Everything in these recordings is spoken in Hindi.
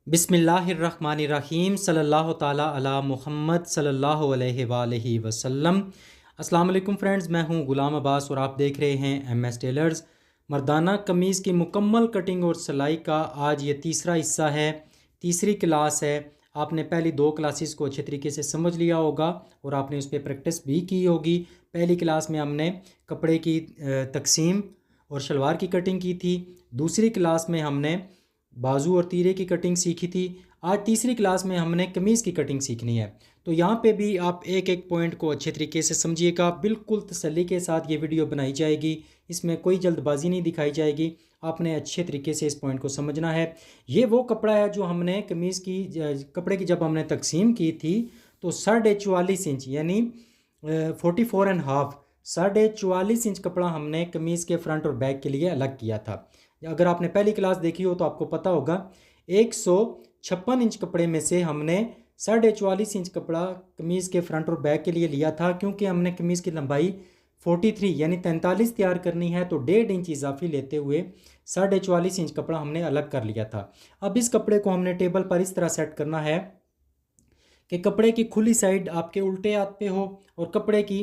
बिस्मिल्लाहिर्रहमानिर्रहीम सल्लल्लाहु ताला अला मुहम्मद सल्लल्लाहु अलैहि वसल्लम। अस्सलाम वालेकुम फ्रेंड्स, मैं हूं गुलाम अब्बास और आप देख रहे हैं एमएस टेलर्स। मर्दाना कमीज़ की मुकम्मल कटिंग और सिलाई का आज ये तीसरा हिस्सा है, तीसरी क्लास है। आपने पहली दो क्लासेस को अच्छे तरीके से समझ लिया होगा और आपने उस पर प्रैक्टिस भी की होगी। पहली क्लास में हमने कपड़े की तकसीम और शलवार की कटिंग की थी। दूसरी क्लास में हमने बाजू और तीरे की कटिंग सीखी थी। आज तीसरी क्लास में हमने कमीज़ की कटिंग सीखनी है। तो यहाँ पे भी आप एक एक पॉइंट को अच्छे तरीके से समझिएगा। बिल्कुल तसल्ली के साथ ये वीडियो बनाई जाएगी, इसमें कोई जल्दबाजी नहीं दिखाई जाएगी। आपने अच्छे तरीके से इस पॉइंट को समझना है। ये वो कपड़ा है जो हमने कमीज़ की कपड़े की जब हमने तकसीम की थी तो 44.5 इंच यानी 44.5 44.5 इंच कपड़ा हमने कमीज़ के फ्रंट और बैक के लिए अलग किया था। अगर आपने पहली क्लास देखी हो तो आपको पता होगा 156 इंच कपड़े में से हमने 44.5 इंच कपड़ा कमीज़ के फ्रंट और बैक के लिए लिया था, क्योंकि हमने कमीज़ की लंबाई 43 यानी 43 तैयार करनी है। तो 1.5 इंच इजाफी लेते हुए 44.5 इंच कपड़ा हमने अलग कर लिया था। अब इस कपड़े को हमने टेबल पर इस तरह सेट करना है कि कपड़े की खुली साइड आपके उल्टे हाथ पे हो और कपड़े की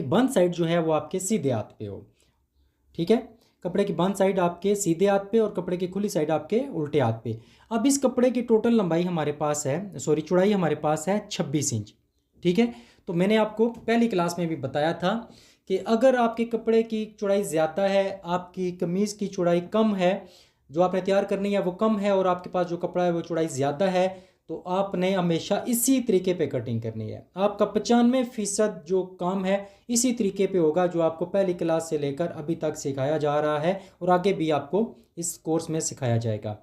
बंद साइड जो है वो आपके सीधे हाथ पे हो। ठीक है, कपड़े की बंद साइड आपके सीधे हाथ पे और कपड़े की खुली साइड आपके उल्टे हाथ पे। अब इस कपड़े की टोटल लंबाई हमारे पास है, चौड़ाई हमारे पास है 26 इंच। ठीक है, तो मैंने आपको पहली क्लास में भी बताया था कि अगर आपके कपड़े की चौड़ाई ज़्यादा है, आपकी कमीज़ की चौड़ाई कम है, जो आपने तैयार करनी है वो कम है और आपके पास जो कपड़ा है वो चौड़ाई ज़्यादा है, तो आपने हमेशा इसी तरीके पे कटिंग करनी है। आपका 95% जो काम है इसी तरीके पे होगा जो आपको पहली क्लास से लेकर अभी तक सिखाया जा रहा है और आगे भी आपको इस कोर्स में सिखाया जाएगा।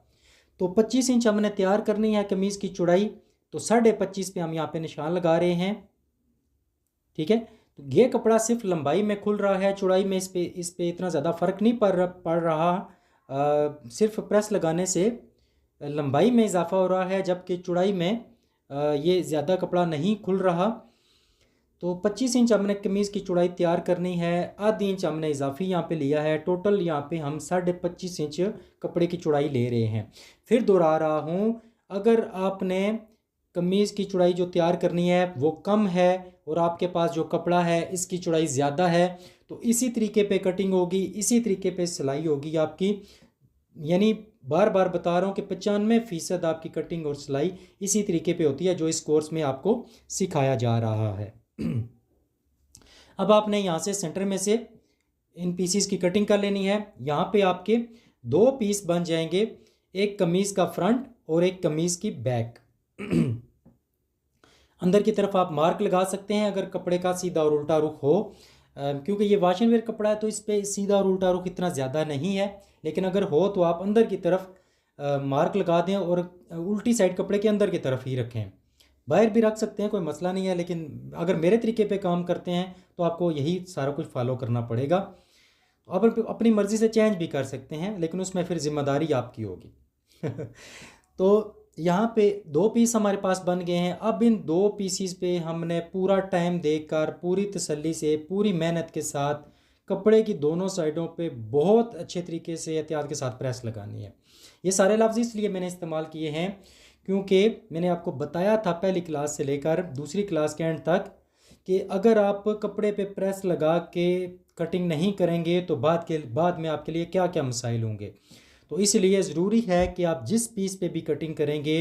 तो 25 इंच हमने तैयार करनी है कमीज़ की चौड़ाई, तो 25.5 पे हम यहाँ पे निशान लगा रहे हैं। ठीक है, तो ये कपड़ा सिर्फ लंबाई में खुल रहा है, चौड़ाई में इस पे इतना ज़्यादा फ़र्क नहीं पड़ रहा। सिर्फ प्रेस लगाने से लंबाई में इजाफा हो रहा है, जबकि चौड़ाई में ये ज़्यादा कपड़ा नहीं खुल रहा। तो 25 इंच हमने कमीज़ की चौड़ाई तैयार करनी है, आधी इंच हमने इजाफी यहाँ पे लिया है। टोटल यहाँ पे हम 25.5 इंच कपड़े की चौड़ाई ले रहे हैं। फिर दोहरा रहा हूँ, अगर आपने कमीज़ की चौड़ाई जो तैयार करनी है वो कम है और आपके पास जो कपड़ा है इसकी चौड़ाई ज़्यादा है, तो इसी तरीके पे कटिंग होगी, इसी तरीके पे सिलाई होगी आपकी। यानी बार बार बता रहा हूँ कि 95% आपकी कटिंग और सिलाई इसी तरीके पे होती है जो इस कोर्स में आपको सिखाया जा रहा है। अब आपने यहाँ से सेंटर में से इन पीसीस की कटिंग कर लेनी है। यहाँ पे आपके दो पीस बन जाएंगे, एक कमीज़ का फ्रंट और एक कमीज़ की बैक। अंदर की तरफ आप मार्क लगा सकते हैं अगर कपड़े का सीधा और उल्टा रुख हो, क्योंकि ये वॉश एंड वेयर कपड़ा है तो इस पर सीधा और उल्टा रुख इतना ज़्यादा नहीं है, लेकिन अगर हो तो आप अंदर की तरफ मार्क लगा दें और उल्टी साइड कपड़े के अंदर की तरफ ही रखें। बाहर भी रख सकते हैं, कोई मसला नहीं है, लेकिन अगर मेरे तरीके पे काम करते हैं तो आपको यही सारा कुछ फॉलो करना पड़ेगा। तो आप अपनी मर्ज़ी से चेंज भी कर सकते हैं, लेकिन उसमें फिर ज़िम्मेदारी आपकी होगी। तो यहाँ पे दो पीस हमारे पास बन गए हैं। अब इन दो पीसीस पे हमने पूरा टाइम देकर पूरी तसल्ली से पूरी मेहनत के साथ कपड़े की दोनों साइडों पे बहुत अच्छे तरीके से एहतियात के साथ प्रेस लगानी है। ये सारे लफ्ज़ इसलिए मैंने इस्तेमाल किए हैं क्योंकि मैंने आपको बताया था पहली क्लास से लेकर दूसरी क्लास के एंड तक कि अगर आप कपड़े पे प्रेस लगा के कटिंग नहीं करेंगे तो बाद में आपके लिए क्या क्या मसाइल होंगे। तो इसलिए ज़रूरी है कि आप जिस पीस पे भी कटिंग करेंगे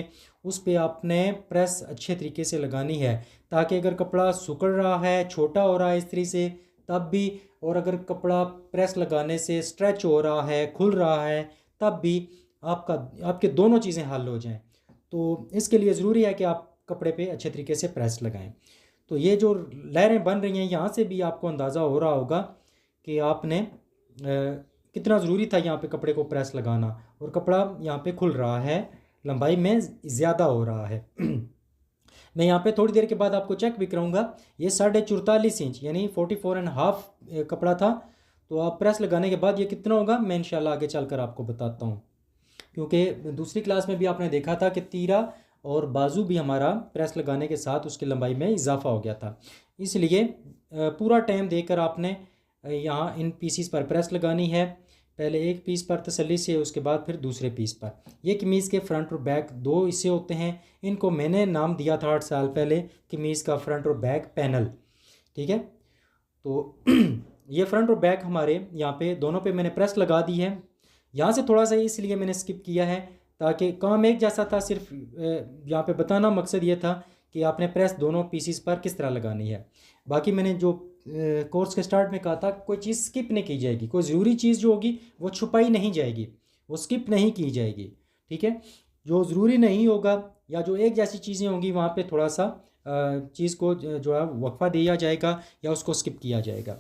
उस पे आपने प्रेस अच्छे तरीके से लगानी है, ताकि अगर कपड़ा सिकुड़ रहा है, छोटा हो रहा है इस्त्री से तब भी, और अगर कपड़ा प्रेस लगाने से स्ट्रेच हो रहा है, खुल रहा है, तब भी आपके दोनों चीज़ें हल हो जाएं। तो इसके लिए ज़रूरी है कि आप कपड़े पे अच्छे तरीके से प्रेस लगाएं। तो ये जो लहरें बन रही हैं यहाँ से भी आपको अंदाज़ा हो रहा होगा कि आपने कितना ज़रूरी था यहाँ पे कपड़े को प्रेस लगाना, और कपड़ा यहाँ पे खुल रहा है, लंबाई में ज़्यादा हो रहा है। मैं यहाँ पे थोड़ी देर के बाद आपको चेक भी कराऊंगा। ये 44.5 इंच यानी 44.5 कपड़ा था, तो आप प्रेस लगाने के बाद ये कितना होगा मैं इंशाल्लाह आगे चलकर आपको बताता हूँ, क्योंकि दूसरी क्लास में भी आपने देखा था कि तीरा और बाजू भी हमारा प्रेस लगाने के साथ उसकी लंबाई में इजाफा हो गया था। इसलिए पूरा टाइम देकर आपने यहाँ इन पीसीस पर प्रेस लगानी है। पहले एक पीस पर तसल्ली से, उसके बाद फिर दूसरे पीस पर। ये कमीज़ के फ्रंट और बैक दो हिस्से होते हैं। इनको मैंने नाम दिया था 8 साल पहले कमीज़ का फ्रंट और बैक पैनल। ठीक है, तो ये फ्रंट और बैक हमारे यहाँ पे दोनों पे मैंने प्रेस लगा दी है। यहाँ से थोड़ा सा इसलिए मैंने स्किप किया है ताकि काम एक जैसा था, सिर्फ यहाँ पे बताना मकसद ये था कि आपने प्रेस दोनों पीसीस पर किस तरह लगानी है। बाकी मैंने जो कोर्स के स्टार्ट में कहा था, कोई चीज़ स्किप नहीं की जाएगी, कोई ज़रूरी चीज़ जो होगी वो छुपाई नहीं जाएगी, वो स्किप नहीं की जाएगी। ठीक है, जो ज़रूरी नहीं होगा या जो एक जैसी चीज़ें होंगी वहाँ पे थोड़ा सा चीज़ को जो है वक्फा दिया जाएगा या उसको स्किप किया जाएगा।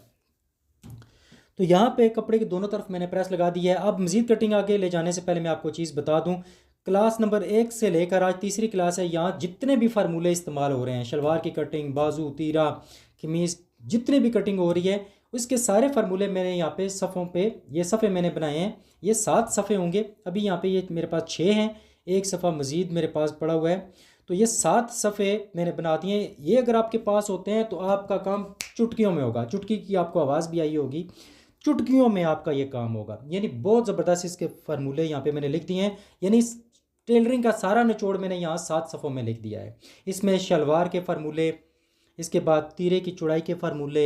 तो यहाँ पे कपड़े की दोनों तरफ मैंने प्रेस लगा दी है। अब मज़ीद कटिंग आगे ले जाने से पहले मैं आपको चीज़ बता दूँ, क्लास नंबर 1 से लेकर आज तीसरी क्लास है, यहाँ जितने भी फार्मूले इस्तेमाल हो रहे हैं, शलवार की कटिंग, बाजू, तीरा, कमीज़, जितने भी कटिंग हो रही है उसके सारे फार्मूले मैंने यहाँ पे सफ़ों पे, ये सफ़े मैंने बनाए हैं। ये 7 सफ़े होंगे। अभी यहाँ पे ये मेरे पास 6 हैं, एक सफ़ा मज़ीद मेरे पास पड़ा हुआ है। तो ये 7 सफ़े मैंने बना दिए। ये अगर आपके पास होते हैं तो आपका काम चुटकियों में होगा। चुटकी की आपको आवाज़ भी आई होगी, चुटकियों में आपका ये काम होगा। यानी बहुत ज़बरदस्त इसके फार्मूले यहाँ पे मैंने लिख दिए हैं। यानी टेलरिंग का सारा निचोड़ मैंने यहाँ 7 सफ़ों में लिख दिया है। इसमें शलवार के फार्मूले, इसके बाद तीरे की चौड़ाई के फार्मूले,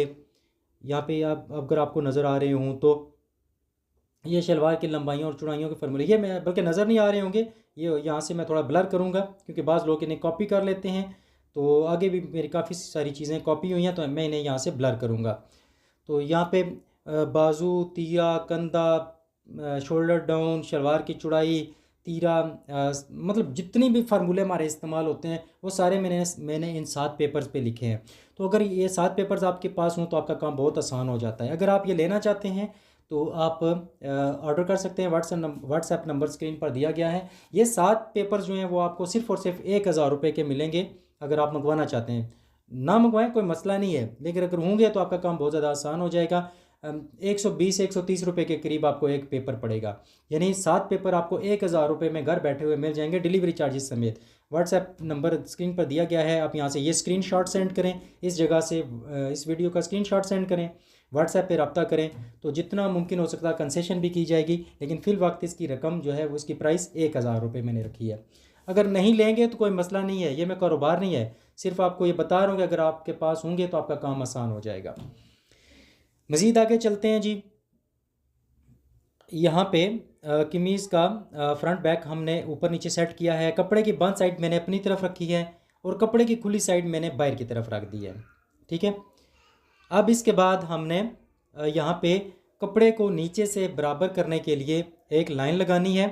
यहाँ पे आप अगर आपको नज़र आ रहे हों तो ये शलवार की लंबाइयों और चौड़ाइयों के फार्मूले, ये मैं बल्कि नज़र नहीं आ रहे होंगे, ये यहाँ से मैं थोड़ा ब्लर करूँगा क्योंकि बाज़ लोग इन्हें कॉपी कर लेते हैं। तो आगे भी मेरी काफ़ी सारी चीज़ें कॉपी हुई हैं तो मैं इन्हें यहाँ से ब्लर करूँगा। तो यहाँ पे बाजू, तीरा, कंधा, शोल्डर डाउन, शलवार की चौड़ाई, तीरा, मतलब जितनी भी फार्मूले हमारे इस्तेमाल होते हैं वो सारे मैंने इन 7 पेपर्स पे लिखे हैं। तो अगर ये 7 पेपर्स आपके पास हों तो आपका काम बहुत आसान हो जाता है। अगर आप ये लेना चाहते हैं तो आप ऑर्डर कर सकते हैं। व्हाट्सएप नंबर स्क्रीन पर दिया गया है। ये 7 पेपर्स जो हैं वो आपको सिर्फ़ और सिर्फ 1000 रुपये के मिलेंगे। अगर आप मंगवाना चाहते हैं, ना मंगवाएं कोई मसला नहीं है, लेकिन अगर होंगे तो आपका काम बहुत ज़्यादा आसान हो जाएगा। 120-130 रुपये के करीब आपको एक पेपर पड़ेगा। यानी 7 पेपर आपको 1000 रुपये में घर बैठे हुए मिल जाएंगे, डिलीवरी चार्जेस समेत। व्हाट्सएप नंबर स्क्रीन पर दिया गया है, आप यहाँ से ये स्क्रीनशॉट सेंड करें, इस जगह से इस वीडियो का स्क्रीनशॉट सेंड करें, व्हाट्सएप पे रब्ता करें तो जितना मुमकिन हो सकता है कंसेशन भी की जाएगी। लेकिन फिल वक्त इसकी रकम जो है वो इसकी प्राइस 1000 रुपये मैंने रखी है। अगर नहीं लेंगे तो कोई मसला नहीं है, ये मैं कारोबार नहीं है, सिर्फ आपको ये बता रहा हूँ कि अगर आपके पास होंगे तो आपका काम आसान हो जाएगा। मज़ीद आगे चलते हैं जी। यहाँ पे कमीज़ का फ्रंट बैक हमने ऊपर नीचे सेट किया है। कपड़े की बंद साइड मैंने अपनी तरफ रखी है और कपड़े की खुली साइड मैंने बाहर की तरफ रख दी है। ठीक है, अब इसके बाद हमने यहाँ पे कपड़े को नीचे से बराबर करने के लिए एक लाइन लगानी है।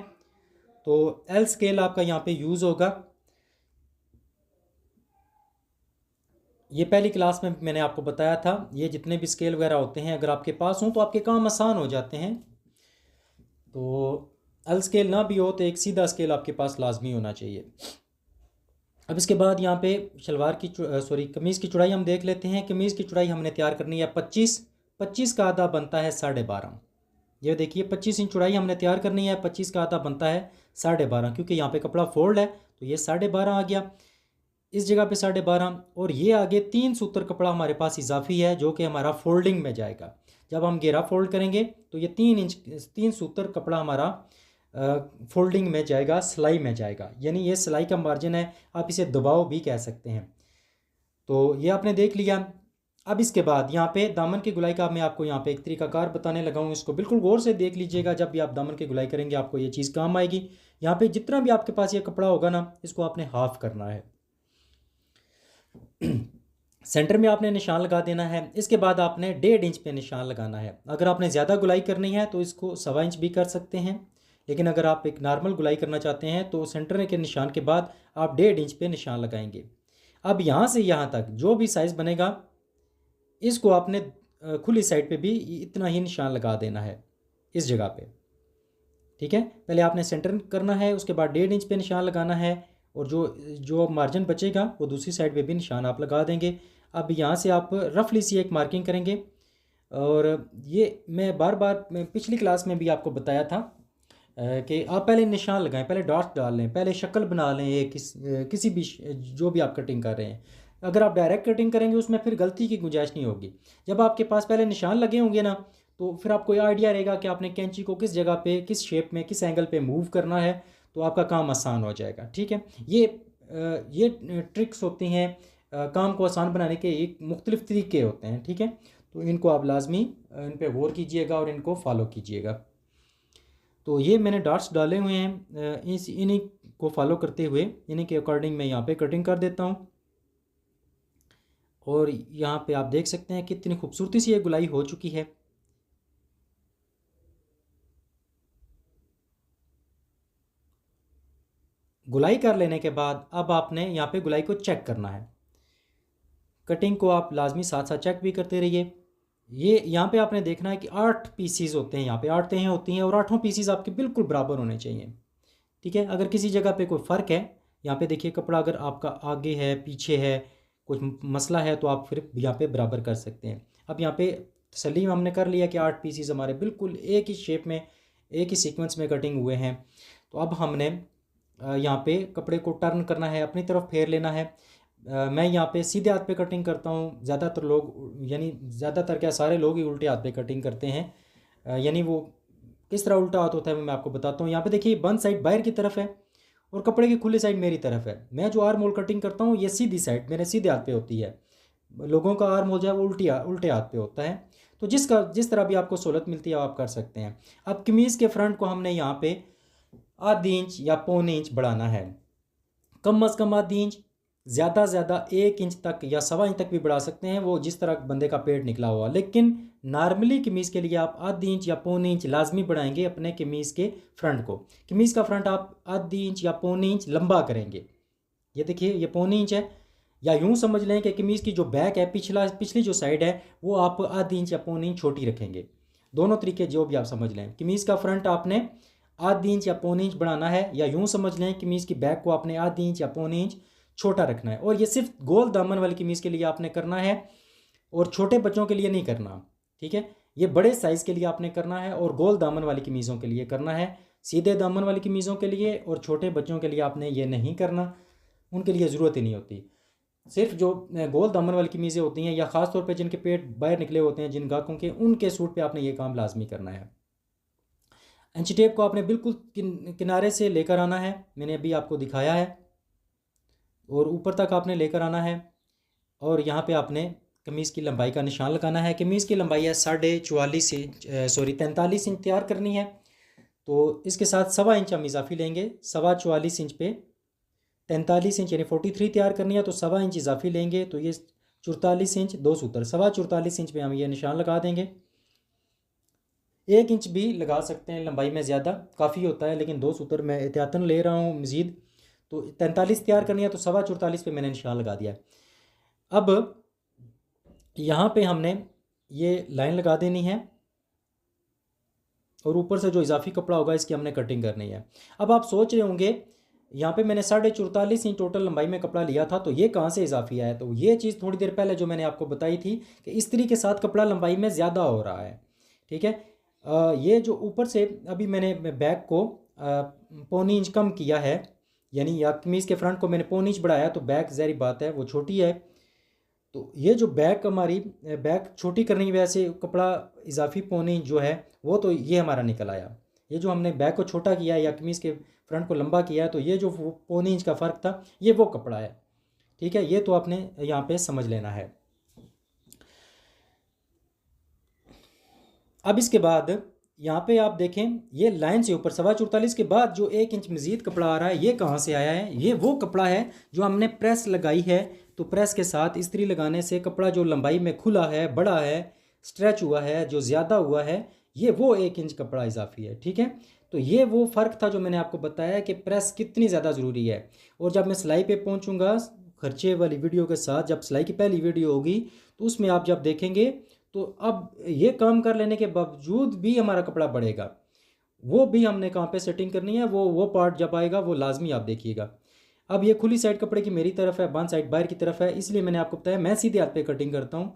तो एल स्केल आपका यहाँ पे यूज़ होगा। ये पहली क्लास में मैंने आपको बताया था, ये जितने भी स्केल वगैरह होते हैं अगर आपके पास हों तो आपके काम आसान हो जाते हैं। तो एल स्केल ना भी हो तो एक सीधा स्केल आपके पास लाजमी होना चाहिए। अब इसके बाद यहाँ पे शलवार की कमीज़ की चौड़ाई हम देख लेते हैं। कमीज़ की चौड़ाई हमने तैयार करनी है 25 का आधा बनता है 12.5। ये देखिए 25 इंच चौड़ाई हमने तैयार करनी है, 25 का आधा बनता है 12.5। क्योंकि यहाँ पे कपड़ा फोल्ड है तो ये 12.5 आ गया, इस जगह पे 12.5। और ये आगे 3 सूत्र कपड़ा हमारे पास इजाफी है जो कि हमारा फोल्डिंग में जाएगा। जब हम घेरा फोल्ड करेंगे तो ये 3 सूत्र कपड़ा हमारा फोल्डिंग में जाएगा, सिलाई में जाएगा। यानी ये सिलाई का मार्जिन है, आप इसे दबाव भी कह सकते हैं। तो ये आपने देख लिया। अब इसके बाद यहाँ पे दामन की गुलाई का मैं आपको यहाँ पे एक तरीकाकार बताने लगा हूँ, इसको बिल्कुल गौर से देख लीजिएगा। जब भी आप दामन की गुलाई करेंगे आपको ये चीज़ काम आएगी। यहाँ पे जितना भी आपके पास ये कपड़ा होगा ना, इसको आपने हाफ करना है। सेंटर में आपने निशान लगा देना है। इसके बाद आपने 1.5 इंच पे निशान लगाना है। अगर आपने ज़्यादा गुलाई करनी है तो इसको 1.25 इंच भी कर सकते हैं, लेकिन अगर आप एक नॉर्मल गुलाई करना चाहते हैं तो सेंटर के निशान के बाद आप 1.5 इंच पे निशान लगाएंगे। अब यहाँ से यहाँ तक जो भी साइज़ बनेगा इसको आपने खुली साइड पे भी इतना ही निशान लगा देना है इस जगह पे। ठीक है, पहले आपने सेंटर करना है, उसके बाद 1.5 इंच पे निशान लगाना है और जो मार्जिन बचेगा वो दूसरी साइड पे भी निशान आप लगा देंगे। अब यहाँ से आप रफली सी एक मार्किंग करेंगे। और ये मैं बार बार पिछली क्लास में भी आपको बताया था कि आप पहले निशान लगाएं, पहले डॉट्स डाल लें, पहले शक्ल बना लें एक किसी भी जो भी आप कटिंग कर रहे हैं। अगर आप डायरेक्ट कटिंग करेंगे उसमें फिर गलती की गुंजाइश नहीं होगी। जब आपके पास पहले निशान लगे होंगे ना तो फिर आपको ये आइडिया रहेगा कि आपने कैंची को किस जगह पे, किस शेप में, किस एंगल पे मूव करना है, तो आपका काम आसान हो जाएगा। ठीक है, ये ट्रिक्स होती हैं, काम को आसान बनाने के एक मुख्तलिफ तरीके होते हैं। ठीक है, तो इनको आप लाजमी इन पर गौर कीजिएगा और इनको फॉलो कीजिएगा। तो ये मैंने डॉट्स डाले हुए हैं, इन्हीं को फॉलो करते हुए इन्हीं के अकॉर्डिंग मैं यहाँ पे कटिंग कर देता हूँ। और यहाँ पे आप देख सकते हैं कितनी खूबसूरती से ये गुलाई हो चुकी है। गुलाई कर लेने के बाद अब आपने यहाँ पे गुलाई को चेक करना है। कटिंग को आप लाजमी साथ साथ चेक भी करते रहिए। ये यहाँ पे आपने देखना है कि 8 पीसीज होते हैं, यहाँ पे 8 तहें होती हैं और 8 पीसीज आपके बिल्कुल बराबर होने चाहिए। ठीक है, अगर किसी जगह पे कोई फ़र्क है, यहाँ पे देखिए कपड़ा अगर आपका आगे है, पीछे है, कुछ मसला है, तो आप फिर यहाँ पे बराबर कर सकते हैं। अब यहाँ पे तसल्ली हमने कर लिया कि 8 पीसीज हमारे बिल्कुल एक ही शेप में, एक ही सीक्वेंस में कटिंग हुए हैं। तो अब हमने यहाँ पे कपड़े को टर्न करना है, अपनी तरफ फेर लेना है। मैं यहाँ पे सीधे हाथ पे कटिंग करता हूँ। ज़्यादातर लोग, यानी ज़्यादातर क्या, सारे लोग ही उल्टे हाथ पे कटिंग करते हैं। यानी वो किस तरह उल्टा हाथ होता है मैं आपको बताता हूँ। यहाँ पे देखिए बंद साइड बाहर की तरफ है और कपड़े की खुली साइड मेरी तरफ है। मैं जो आर्म होल कटिंग करता हूँ ये सीधी साइड मेरे सीधे हाथ पे होती है। लोगों का आर्म होल जो है वो उल्टे हाथ पे होता है। तो जिस तरह भी आपको सहूलत मिलती है आप कर सकते हैं। अब कमीज़ के फ्रंट को हमने यहाँ पे आधी इंच या पौने इंच बढ़ाना है, कम अज़ कम आधी इंच, ज़्यादा से ज़्यादा 1 इंच तक या सवा इंच तक भी बढ़ा सकते हैं, वो जिस तरह बंदे का पेट निकला हुआ। लेकिन नॉर्मली कमीज़ के लिए आप आधी इंच या पौने इंच लाजमी बढ़ाएंगे अपने कमीज़ के फ्रंट को। कमीज़ का फ्रंट आप आधी इंच या पौने इंच लंबा करेंगे। ये देखिए ये पौने इंच है, या यूँ समझ लें कि कमीज़ की जो बैक है, पिछली जो साइड है, वो आप आधी इंच या पौने इंच छोटी रखेंगे। दोनों तरीके जो भी आप समझ लें। कमीज़ का फ्रंट आपने आधी इंच या पौने इंच बढ़ाना है, या यूँ समझ लें कमीज़ की बैक को आपने आधी इंच या पौने इंच छोटा रखना है। और ये सिर्फ गोल दामन वाली कमीज़ के लिए आपने करना है और छोटे बच्चों के लिए नहीं करना। ठीक है, ये बड़े साइज़ के लिए आपने करना है और गोल दामन वाली कमीज़ों के लिए करना है। सीधे दामन वाली कमीज़ों के लिए और छोटे बच्चों के लिए आपने ये नहीं करना, उनके लिए ज़रूरत ही नहीं होती। सिर्फ जो गोल दामन वाली कमीज़ें होती हैं या ख़ास तौर पे जिनके पेट बाहर निकले होते हैं, जिन गाहकों के, उनके सूट पे आपने ये काम लाजमी करना है। इंची टेप को आपने बिल्कुल किनारे से लेकर आना है, मैंने अभी आपको दिखाया है, और ऊपर तक आपने लेकर आना है। और यहाँ पे आपने कमीज़ की लंबाई का निशान लगाना है। कमीज़ की लंबाई है 44.5 इंच, 43 इंच तैयार करनी है। तो इसके साथ सवा इंच हम इजाफी लेंगे। 44.25 इंच पे 43 इंच यानी 43 तैयार करनी है, तो सवा इंच इजाफी लेंगे, तो ये 44 इंच 2 सूत्र, 44.25 इंच पे हम ये निशान लगा देंगे। 1 इंच भी लगा सकते हैं, लंबाई में ज़्यादा काफ़ी होता है, लेकिन 2 सूत्र मैं एहतियातन ले रहा हूँ मज़ीद। तो 43 तैयार करनी है, तो 44.25 पे मैंने निशान लगा दिया। अब यहाँ पे हमने ये लाइन लगा देनी है और ऊपर से जो इजाफी कपड़ा होगा इसकी हमने कटिंग करनी है। अब आप सोच रहे होंगे यहाँ पे मैंने 44.5 इंच टोटल लंबाई में कपड़ा लिया था, तो ये कहाँ से इजाफी आया? तो ये चीज़ थोड़ी देर पहले जो मैंने आपको बताई थी कि इस्त्री के साथ कपड़ा लंबाई में ज़्यादा हो रहा है। ठीक है, ये जो ऊपर से अभी मैंने बैक को पौनी इंच कम किया है, यानी या कमीज़ के फ्रंट को मैंने पौनी इंच बढ़ाया, तो बैक ज़ाहिर बात है वो छोटी है। तो ये जो बैक हमारी बैक छोटी करने की वजह से कपड़ा इजाफी पौनी इंच जो है वो तो ये हमारा निकल आया। ये जो हमने बैक को छोटा किया या कमीज़ के फ्रंट को लंबा किया है, तो ये जो पौनी इंच का फ़र्क था ये वो कपड़ा है। ठीक है, ये तो आपने यहाँ पे समझ लेना है। अब इसके बाद यहाँ पे आप देखें ये लाइन से ऊपर 44.25 के बाद जो 1 इंच मज़ीद कपड़ा आ रहा है, ये कहाँ से आया है? ये वो कपड़ा है जो हमने प्रेस लगाई है। तो प्रेस के साथ इस्त्री लगाने से कपड़ा जो लंबाई में खुला है, बड़ा है, स्ट्रेच हुआ है, जो ज़्यादा हुआ है, ये वो 1 इंच कपड़ा इजाफी है। ठीक है, तो ये वो फ़र्क था जो मैंने आपको बताया कि प्रेस कितनी ज़्यादा ज़रूरी है। और जब मैं सिलाई पे पहुँचूँगा खर्चे वाली वीडियो के साथ, जब सिलाई की पहली वीडियो होगी, तो उसमें आप जब देखेंगे तो अब ये काम कर लेने के बावजूद भी हमारा कपड़ा बढ़ेगा, वो भी हमने कहाँ पे सेटिंग करनी है, वो पार्ट जब आएगा वो लाजमी आप देखिएगा। अब ये खुली साइड कपड़े की मेरी तरफ है, बंद साइड बाहर की तरफ है, इसलिए मैंने आपको बताया मैं सीधे हाथ पे कटिंग करता हूँ।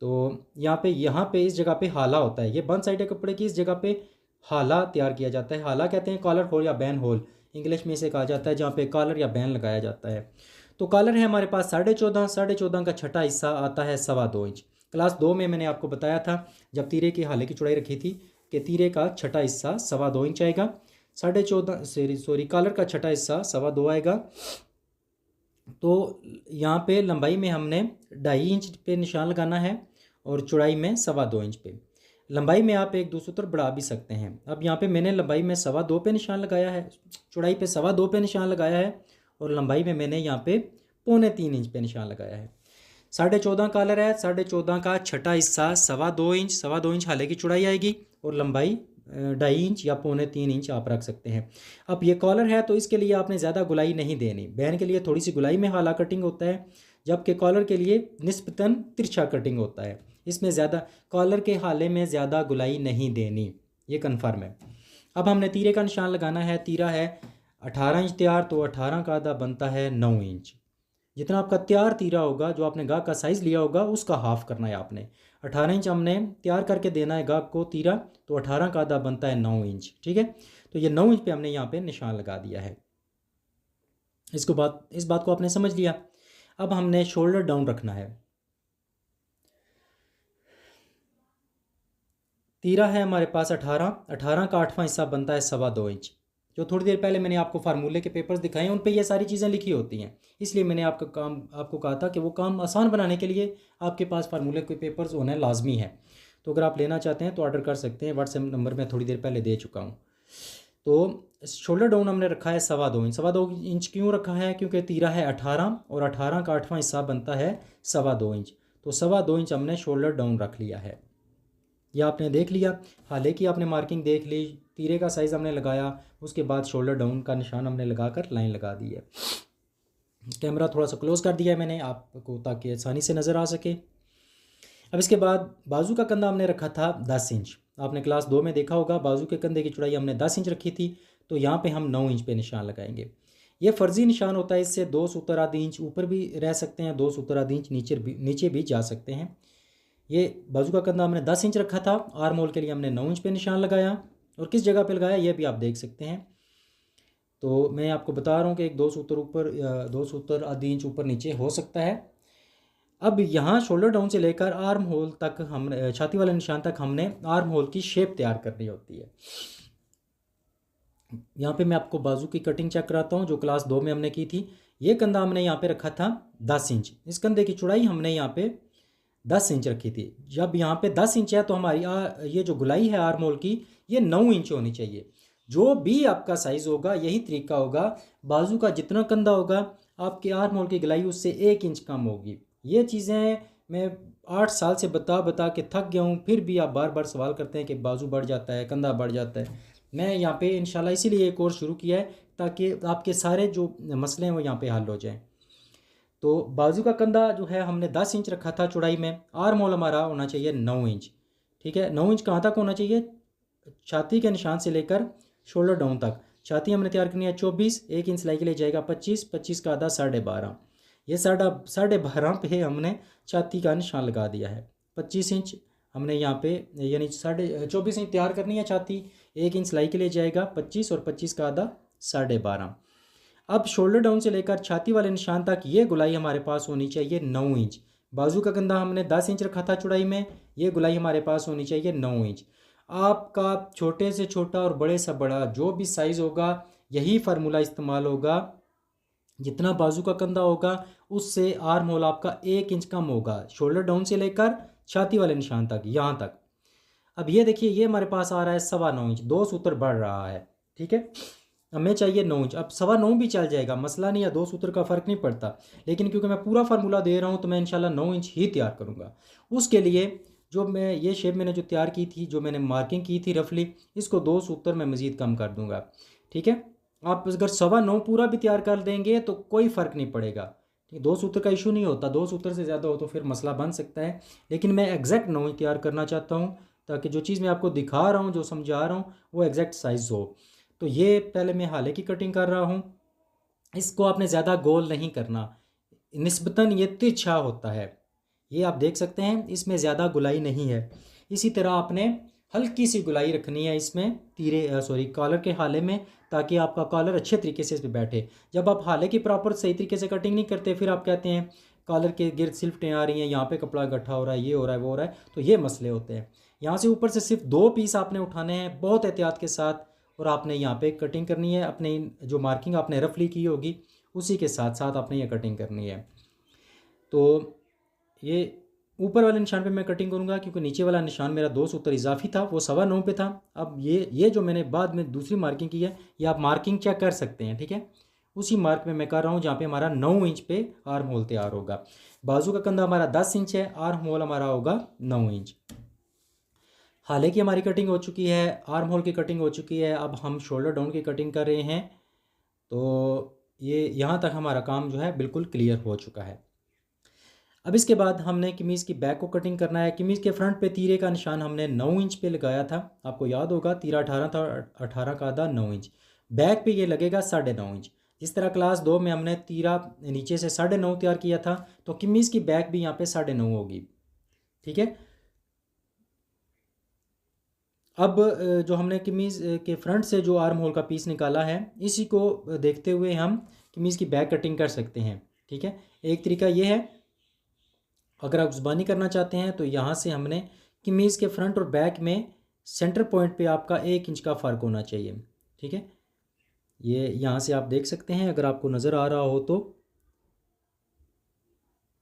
तो यहाँ पे इस जगह पे हाला होता है, ये बंद साइड है कपड़े की, इस जगह पे हाला तैयार किया जाता है। हाला कहते हैं कॉलर होल या बैन होल, इंग्लिश में इसे कहा जाता है, जहाँ पे कॉलर या बैन लगाया जाता है। तो कॉलर है हमारे पास 14.5 का छठा हिस्सा आता है 2.25 इंच। क्लास 2 में मैंने आपको बताया था जब तीरे की हाले की चौड़ाई रखी थी कि तीरे का छठा हिस्सा 2.25 इंच आएगा, 14.5 कॉलर का छठा हिस्सा 2.25 आएगा। तो यहाँ पे लंबाई में हमने 2.5 इंच पे निशान लगाना है और चौड़ाई में 2.25 इंच पे। लंबाई में आप 1-2 सूत्र बढ़ा भी सकते हैं। अब यहाँ पे मैंने लंबाई में 2.25 पे निशान लगाया है, चौड़ाई पे 2.25 पे निशान लगाया है और लंबाई में मैंने यहाँ पे 3.25 इंच पे निशान लगाया है। 14.5 कॉलर है, 14.5 का छठा हिस्सा 2.25 इंच हाले की चौड़ाई आएगी और लंबाई 2.5 इंच या 3.25 इंच आप रख सकते हैं। अब ये कॉलर है तो इसके लिए आपने ज़्यादा गुलाई नहीं देनी। बैन के लिए थोड़ी सी गुलाई में हाला कटिंग होता है, जबकि कॉलर के लिए निस्बतन तिरछा कटिंग होता है। इसमें ज़्यादा कॉलर के हाले में ज़्यादा गुलाई नहीं देनी, ये कन्फर्म है। अब हमने तीरे का निशान लगाना है। तीरा है 18 इंच तैयार, तो 18 का आधा बनता है 9 इंच। जितना आपका तैयार तीरा होगा, जो आपने गाहक का साइज़ लिया होगा, उसका हाफ़ करना है आपने। 18 इंच हमने तैयार करके देना है गाहक को तीरा, तो 18 का आधा बनता है 9 इंच। ठीक है, तो ये 9 इंच पे हमने यहाँ पे निशान लगा दिया है। इस बात को आपने समझ लिया। अब हमने शोल्डर डाउन रखना है। तीरा है हमारे पास 18 का 8वां हिस्सा बनता है 2.25 इंच। जो थोड़ी देर पहले मैंने आपको फार्मूले के पेपर्स दिखाए उन पे ये सारी चीज़ें लिखी होती हैं, इसलिए मैंने आपको कहा था कि वो काम आसान बनाने के लिए आपके पास फार्मूले के पेपर्स होना लाजमी है। तो अगर आप लेना चाहते हैं तो ऑर्डर कर सकते हैं, व्हाट्सएप नंबर मैं थोड़ी देर पहले दे चुका हूँ। तो शोल्डर डाउन हमने रखा है 2.25 इंच। 2.25 इंच क्यों रखा है? क्योंकि तीरा है 18 और 18 का 8वां हिस्सा बनता है 2.25 इंच। तो 2.25 इंच हमने शोल्डर डाउन रख लिया है। यह आपने देख लिया, हालांकि आपने मार्किंग देख ली, तीरे का साइज़ हमने लगाया, उसके बाद शोल्डर डाउन का निशान हमने लगाकर लाइन लगा दी है। कैमरा थोड़ा सा क्लोज कर दिया है मैंने आपको, ताकि आसानी से नज़र आ सके। अब इसके बाद बाजू का कंधा हमने रखा था 10 इंच। आपने क्लास 2 में देखा होगा, बाजू के कंधे की चौड़ाई हमने 10 इंच रखी थी, तो यहाँ पे हम 9 इंच पे निशान लगाएंगे। ये फ़र्जी निशान होता है, इससे 2 सूत्र आधी इंच ऊपर भी रह सकते हैं, 2 सूत्र आधी इंच नीचे भी जा सकते हैं। ये बाजू का कंधा हमने 10 इंच रखा था, आर्म होल के लिए हमने 9 इंच पे निशान लगाया, और किस जगह पे लगाया ये भी आप देख सकते हैं। तो मैं आपको बता रहा हूँ कि 2 सूत्र ऊपर या 2 सूत्र आधी इंच ऊपर नीचे हो सकता है। अब यहाँ शोल्डर डाउन से लेकर आर्म होल तक हम छाती वाले निशान तक हमने आर्म होल की शेप तैयार करनी होती है। यहाँ पे मैं आपको बाजू की कटिंग चेक कराता हूँ जो क्लास 2 में हमने की थी। ये कंधा हमने यहाँ पे रखा था 10 इंच। इस कंधे की चौड़ाई हमने यहाँ पे 10 इंच रखी थी। जब यहाँ पे 10 इंच है तो हमारी ये जो गुलाई है आर्म होल की, ये 9 इंच होनी चाहिए। जो भी आपका साइज़ होगा यही तरीका होगा। बाजू का जितना कंधा होगा आपके आर्म होल की गुलाई उससे 1 इंच कम होगी। ये चीज़ें मैं 8 साल से बता के थक गया हूँ, फिर भी आप बार बार सवाल करते हैं कि बाजू बढ़ जाता है, कंधा बढ़ जाता है। मैं यहाँ पे इंशाल्लाह इसीलिए ये कोर्स शुरू किया है ताकि आपके सारे जो मसले हैं वो यहाँ पे हल हो जाएं। तो बाजू का कंधा जो है हमने 10 इंच रखा था चौड़ाई में, आर्म होल हमारा होना चाहिए 9 इंच। ठीक है, 9 इंच कहाँ तक होना चाहिए? छाती के निशान से लेकर शोल्डर डाउन तक। छाती हमने तैयार करनी है 24, 1 इंच सिलाई के लिए जाएगा 25, 25 का आधा 12.5। ये 12.5 पे हमने छाती का निशान लगा दिया है। 25 इंच हमने यहाँ पे यानी 24 इंच तैयार करनी है छाती, 1 इंच सिलाई के लिए जाएगा 25 और 25 का आधा 12.5। अब शोल्डर डाउन से लेकर छाती वाले निशान तक ये गुलाई हमारे पास होनी चाहिए 9 इंच। बाजू का कंधा हमने 10 इंच रखा था चौड़ाई में, ये गुलाई हमारे पास होनी चाहिए 9 इंच। आपका छोटे से छोटा और बड़े से बड़ा जो भी साइज़ होगा यही फार्मूला इस्तेमाल होगा। जितना बाजू का कंधा होगा उससे आर्म होल आपका 1 इंच कम होगा, शोल्डर डाउन से लेकर छाती वाले निशान तक, यहाँ तक। अब ये देखिए, ये हमारे पास आ रहा है 9.25 इंच, 2 सूत्र बढ़ रहा है। ठीक है, हमें चाहिए 9 इंच। अब 9.25 भी चल जाएगा, मसला नहीं है, 2 सूत्र का फ़र्क नहीं पड़ता। लेकिन क्योंकि मैं पूरा फार्मूला दे रहा हूँ तो मैं इंशाल्लाह 9 इंच ही तैयार करूँगा। उसके लिए जो मैं ये शेप मैंने जो तैयार की थी, जो मैंने मार्किंग की थी रफली, इसको 2 सूत्र में मज़ीद कम कर दूँगा। ठीक है, आप अगर 9.25 पूरा भी तैयार कर देंगे तो कोई फ़र्क नहीं पड़ेगा। ठीक, 2 सूत्र का इशू नहीं होता, 2 सूत्र से ज़्यादा हो तो फिर मसला बन सकता है। लेकिन मैं एग्जैक्ट 9 इंच तैयार करना चाहता हूँ ताकि जो चीज़ मैं आपको दिखा रहा हूँ, जो समझा रहा हूँ, वो एग्जैक्ट साइज़ हो। तो ये पहले मैं हाले की कटिंग कर रहा हूँ। इसको आपने ज़्यादा गोल नहीं करना, निस्बतन ये तिरछा होता है। ये आप देख सकते हैं, इसमें ज़्यादा गुलाई नहीं है। इसी तरह आपने हल्की सी गुलाई रखनी है इसमें कॉलर के हाले में, ताकि आपका कॉलर अच्छे तरीके से इस पर बैठे। जब आप हाले की प्रॉपर सही तरीके से कटिंग नहीं करते, फिर आप कहते हैं कॉलर के गिर्द सिलवटें आ रही हैं, यहाँ पे कपड़ा इकट्ठा हो रहा है, ये हो रहा है, वो हो रहा है, तो ये मसले होते हैं। यहाँ से ऊपर से सिर्फ 2 पीस आपने उठाने हैं बहुत एहतियात के साथ, और आपने यहाँ पे कटिंग करनी है। अपने जो मार्किंग आपने रफली की होगी उसी के साथ साथ आपने ये कटिंग करनी है। तो ये ऊपर वाले निशान पे मैं कटिंग करूँगा क्योंकि नीचे वाला निशान मेरा 2 सूत्र इजाफी था, वो 9.25 पे था। अब ये जो मैंने बाद में दूसरी मार्किंग की है, ये आप मार्किंग चेक कर सकते हैं, ठीक है। उसी मार्क में मैं कर रहा हूँ जहाँ पे हमारा 9 इंच पे आर्म होल तैयार होगा। बाजू का कंधा हमारा 10 इंच है, आर्म होल हमारा होगा 9 इंच। हालांकि हमारी कटिंग हो चुकी है, आर्म होल की कटिंग हो चुकी है, अब हम शोल्डर डाउन की कटिंग कर रहे हैं। तो ये यहाँ तक हमारा काम जो है बिल्कुल क्लियर हो चुका है। अब इसके बाद हमने कमीज़ की बैक को कटिंग करना है। कमीज़ के फ्रंट पे तीरे का निशान हमने 9 इंच पे लगाया था, आपको याद होगा तीरा 18 था, 18 का आधा 9 इंच। बैक पे ये लगेगा 9.5 इंच। जिस तरह क्लास 2 में हमने तीरा नीचे से 9.5 तैयार किया था, तो कमीज़ की बैक भी यहाँ पे 9.5 होगी, ठीक है। अब जो हमने कमीज़ के फ्रंट से जो आर्म होल का पीस निकाला है, इसी को देखते हुए हम कमीज़ की बैक कटिंग कर सकते हैं, ठीक है। एक तरीका ये है, अगर आप ज़ुबानी करना चाहते हैं तो यहाँ से हमने कमीज़ के फ्रंट और बैक में सेंटर पॉइंट पे आपका 1 इंच का फ़र्क होना चाहिए, ठीक है। ये यहाँ से आप देख सकते हैं, अगर आपको नज़र आ रहा हो तो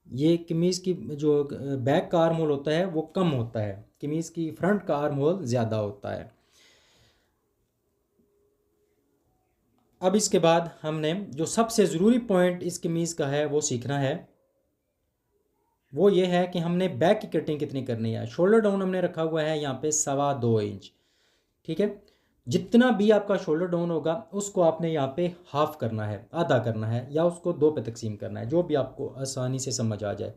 ये कमीज़ की जो बैक का आर्म होल होता है वो कम होता है, कमीज़ की फ्रंट का आर्म होल ज़्यादा होता है। अब इसके बाद हमने जो सबसे ज़रूरी पॉइंट इस कमीज़ का है वो सीखना है, वो ये है कि हमने बैक की कटिंग कितनी करनी है। शोल्डर डाउन हमने रखा हुआ है यहाँ पे 2.25 इंच, ठीक है। जितना भी आपका शोल्डर डाउन होगा उसको आपने यहाँ पे हाफ़ करना है, आधा करना है, या उसको 2 पे तकसीम करना है, जो भी आपको आसानी से समझ आ जाए।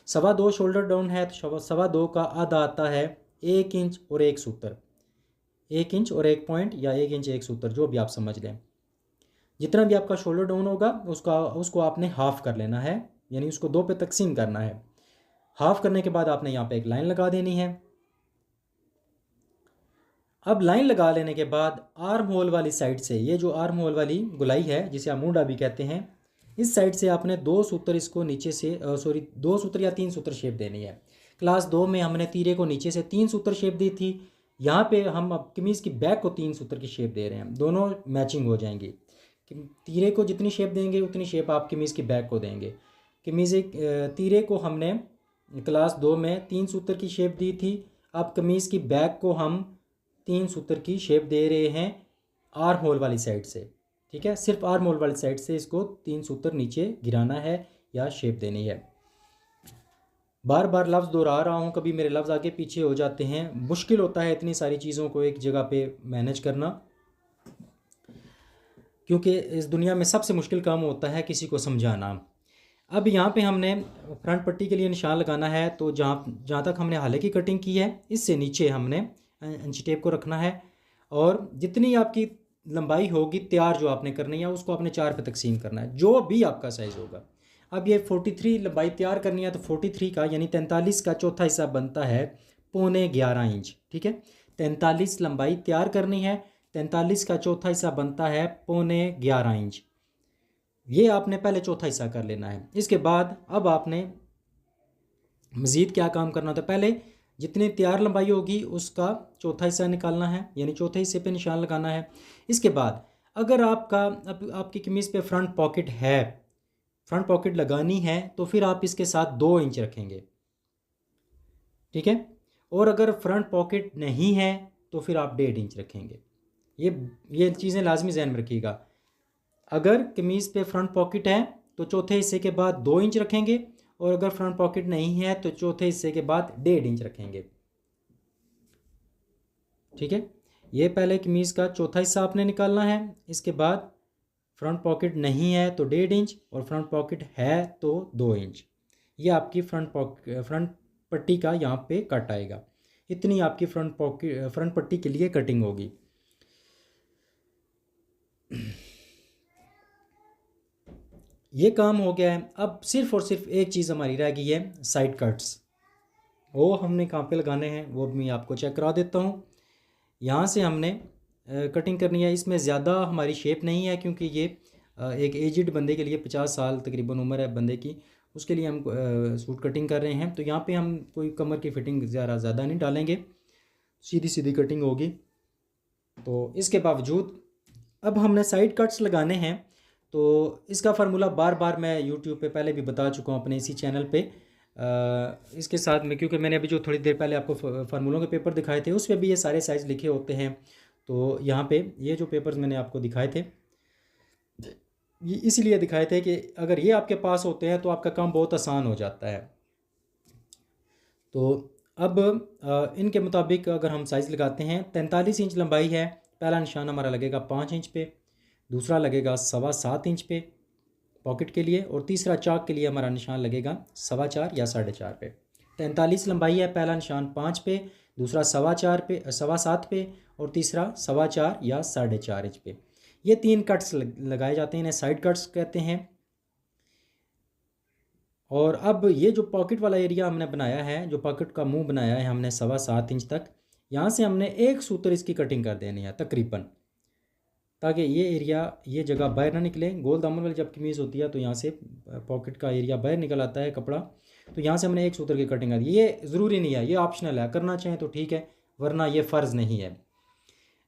2.25 शोल्डर डाउन है तो 2.25 का आधा आता है 1 इंच और 1 सूत्र, 1 इंच और 1 पॉइंट, या 1 इंच 1 सूत्र, जो भी आप समझ लें। जितना भी आपका शोल्डर डाउन होगा उसको आपने हाफ़ कर लेना है, यानी उसको 2 पे तकसीम करना है। हाफ़ करने के बाद आपने यहाँ पे एक लाइन लगा देनी है। अब लाइन लगा लेने के बाद आर्म होल वाली साइड से, ये जो आर्म होल वाली गुलाई है जिसे आप मूंढा भी कहते हैं, इस साइड से आपने 2 सूत्र इसको नीचे से 2 सूत्र या 3 सूत्र शेप देनी है। क्लास 2 में हमने तीरे को नीचे से 3 सूत्र शेप दी थी, यहाँ पे हम अब कमीज़ की बैक को 3 सूत्र की शेप दे रहे हैं, दोनों मैचिंग हो जाएंगी। तीरे को जितनी शेप देंगे उतनी शेप आप कमीज़ की बैक को देंगे। कमीज़ तीरे को हमने क्लास 2 में 3 सूत्र की शेप दी थी, अब कमीज़ की बैक को हम 3 सूत्र की शेप दे रहे हैं आर्म होल वाली साइड से, ठीक है। सिर्फ आर्म होल वाली साइड से इसको 3 सूत्र नीचे गिराना है या शेप देनी है। बार बार लफ्ज़ दोहरा रहा हूँ, कभी मेरे लफ्ज़ आगे पीछे हो जाते हैं, मुश्किल होता है इतनी सारी चीज़ों को एक जगह पे मैनेज करना, क्योंकि इस दुनिया में सबसे मुश्किल काम होता है किसी को समझाना। अब यहाँ पे हमने फ्रंट पट्टी के लिए निशान लगाना है, तो जहाँ तक हमने हाले की कटिंग की है इससे नीचे हमने इंच टेप को रखना है, और जितनी आपकी लंबाई होगी तैयार जो आपने करनी है उसको आपने 4 पे तकसीम करना है, जो भी आपका साइज़ होगा। अब ये 43 लंबाई तैयार करनी है, तो 43 का यानी 43 का चौथा हिस्सा बनता है 11.25 इंच, ठीक है। 43 लंबाई तैयार करनी है, 43 का चौथा हिस्सा बनता है 11.25 इंच। ये आपने पहले चौथा हिस्सा कर लेना है। इसके बाद अब आपने मज़ीद क्या काम करना होता है, पहले जितनी तैयार लंबाई होगी उसका चौथा हिस्सा निकालना है, यानी चौथे हिस्से पे निशान लगाना है। इसके बाद अगर आपकी कमीज़ पे फ्रंट पॉकेट है, फ्रंट पॉकेट लगानी है, तो फिर आप इसके साथ 2 इंच रखेंगे, ठीक है। और अगर फ्रंट पॉकेट नहीं है तो फिर आप 1.5 इंच रखेंगे। ये चीज़ें लाजमी ज़हन में रखिएगा। अगर कमीज़ पे फ्रंट पॉकेट है तो चौथे हिस्से के बाद 2 इंच रखेंगे, और अगर फ्रंट पॉकेट नहीं है तो चौथे हिस्से के बाद 1.5 इंच रखेंगे, ठीक है। ये पहले कमीज़ का चौथा हिस्सा आपने निकालना है। इसके बाद फ्रंट पॉकेट नहीं है तो 1.5 इंच, और फ्रंट पॉकेट है तो 2 इंच। ये आपकी फ्रंट पट्टी का यहाँ पे कट आएगा। इतनी आपकी फ्रंट पट्टी के लिए कटिंग होगी। ये काम हो गया है। अब सिर्फ़ और सिर्फ एक चीज़ हमारी रह गई है, साइड कट्स। वो हमने कहाँ पे लगाने हैं वो भी मैं आपको चेक करा देता हूँ। यहाँ से हमने कटिंग करनी है। इसमें ज़्यादा हमारी शेप नहीं है, क्योंकि ये एक एजिड बंदे के लिए 50 साल तकरीबन उम्र है बंदे की, उसके लिए हम सूट कटिंग कर रहे हैं। तो यहाँ पे हम कोई कमर की फ़िटिंग ज़्यादा नहीं डालेंगे, सीधी सीधी कटिंग होगी। तो इसके बावजूद अब हमने साइड कट्स लगाने हैं। तो इसका फार्मूला बार बार मैं यूट्यूब पे पहले भी बता चुका हूँ अपने इसी चैनल पे। इसके साथ में, क्योंकि मैंने अभी जो थोड़ी देर पहले आपको फार्मूलों के पेपर दिखाए थे उस पर भी ये सारे साइज़ लिखे होते हैं। तो यहाँ पे ये जो पेपर्स मैंने आपको दिखाए थे ये इसीलिए दिखाए थे कि अगर ये आपके पास होते हैं तो आपका काम बहुत आसान हो जाता है। तो अब इनके मुताबिक अगर हम साइज़ लगाते हैं, 43 इंच लंबाई है, पहला निशान हमारा लगेगा 5 इंच पे, दूसरा लगेगा 7.25 इंच पे पॉकेट के लिए, और तीसरा चाक के लिए हमारा निशान लगेगा 4.25 या 4.5 पे। 43 लंबाई है, पहला निशान 5 पे, दूसरा 7.25 पे और तीसरा 4.25 या 4.5 इंच पे। ये 3 कट्स लगाए जाते हैं, इन्हें साइड कट्स कहते हैं। और अब ये जो पॉकेट वाला एरिया हमने बनाया है, जो पॉकेट का मुंह बनाया है हमने 7.25 इंच तक, यहाँ से हमने एक सूत्र इसकी कटिंग कर देनी है तकरीबन, ताकि ये एरिया, ये जगह बाहर ना निकले। गोल दामन वाली जब कमीज़ होती है तो यहाँ से पॉकेट का एरिया बाहर निकल आता है कपड़ा, तो यहाँ से हमने एक सूत्र की कटिंग कर दी। ये ज़रूरी नहीं है, ये ऑप्शनल है, करना चाहें तो ठीक है, वरना ये फ़र्ज़ नहीं है।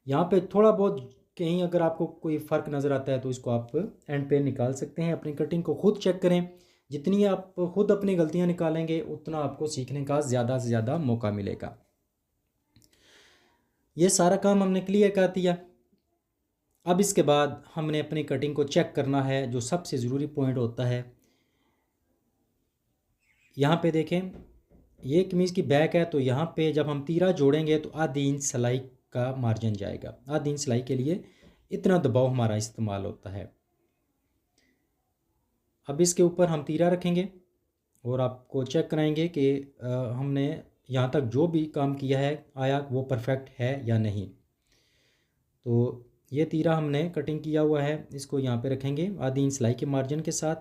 यहाँ पे थोड़ा बहुत कहीं अगर आपको कोई फ़र्क नज़र आता है तो इसको आप एंड पे निकाल सकते हैं। अपनी कटिंग को ख़ुद चेक करें, जितनी आप ख़ुद अपनी गलतियाँ निकालेंगे उतना आपको सीखने का ज़्यादा से ज़्यादा मौका मिलेगा। ये सारा काम हमने क्लियर कर दिया। अब इसके बाद हमने अपनी कटिंग को चेक करना है, जो सबसे ज़रूरी पॉइंट होता है। यहाँ पे देखें, ये कमीज़ की बैक है, तो यहाँ पे जब हम तीरा जोड़ेंगे तो आधी इंच सिलाई का मार्जिन जाएगा। आधी इंच सिलाई के लिए इतना दबाव हमारा इस्तेमाल होता है। अब इसके ऊपर हम तीरा रखेंगे और आपको चेक कराएंगे कि हमने यहाँ तक जो भी काम किया है आया वो परफेक्ट है या नहीं। तो ये तीरा हमने कटिंग किया हुआ है, इसको यहाँ पे रखेंगे आधी इंच सिलाई के मार्जिन के साथ।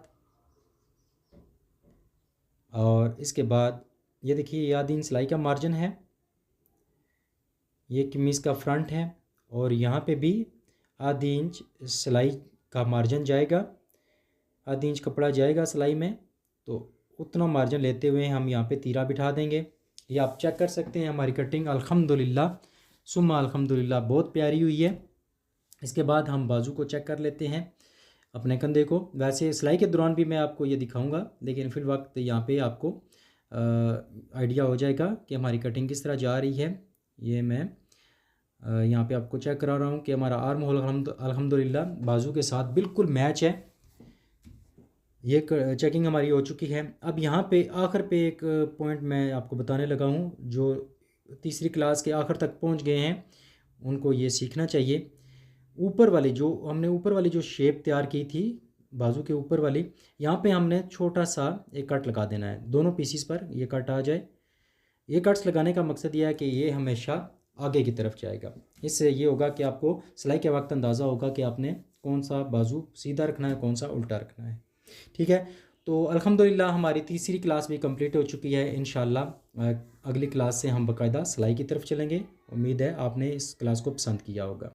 और इसके बाद ये देखिए, ये आधी इंच सिलाई का मार्जिन है, ये कमीज़ का फ्रंट है, और यहाँ पे भी आधी इंच सिलाई का मार्जिन जाएगा, आधी इंच कपड़ा जाएगा सिलाई में। तो उतना मार्जिन लेते हुए हम यहाँ पे तीरा बिठा देंगे। ये आप चेक कर सकते हैं, हमारी कटिंग अल्हम्दुलिल्लाह सुम्मा अल्हम्दुलिल्लाह बहुत प्यारी हुई है। इसके बाद हम बाजू को चेक कर लेते हैं, अपने कंधे को। वैसे सिलाई के दौरान भी मैं आपको ये दिखाऊंगा, लेकिन फिर वक्त यहाँ पे आपको आइडिया हो जाएगा कि हमारी कटिंग किस तरह जा रही है। ये मैं यहाँ पे आपको चेक करा रहा हूँ कि हमारा आर्म होल अल्हम्दुलिल्लाह बाजू के साथ बिल्कुल मैच है। ये चेकिंग हमारी हो चुकी है। अब यहाँ पे आखिर पे एक पॉइंट मैं आपको बताने लगा हूँ, जो तीसरी क्लास के आखिर तक पहुँच गए हैं उनको ये सीखना चाहिए। ऊपर वाली जो शेप तैयार की थी बाजू के ऊपर वाली, यहाँ पे हमने छोटा सा एक कट लगा देना है, दोनों पीसीस पर ये कट आ जाए। ये कट्स लगाने का मकसद यह है कि ये हमेशा आगे की तरफ जाएगा। इससे ये होगा कि आपको सिलाई के वक्त अंदाज़ा होगा कि आपने कौन सा बाजू सीधा रखना है, कौन सा उल्टा रखना है। ठीक है, तो अल्हम्दुलिल्लाह हमारी तीसरी क्लास भी कंप्लीट हो चुकी है। इंशाल्लाह अगली क्लास से हम बाकायदा सिलाई की तरफ चलेंगे। उम्मीद है आपने इस क्लास को पसंद किया होगा।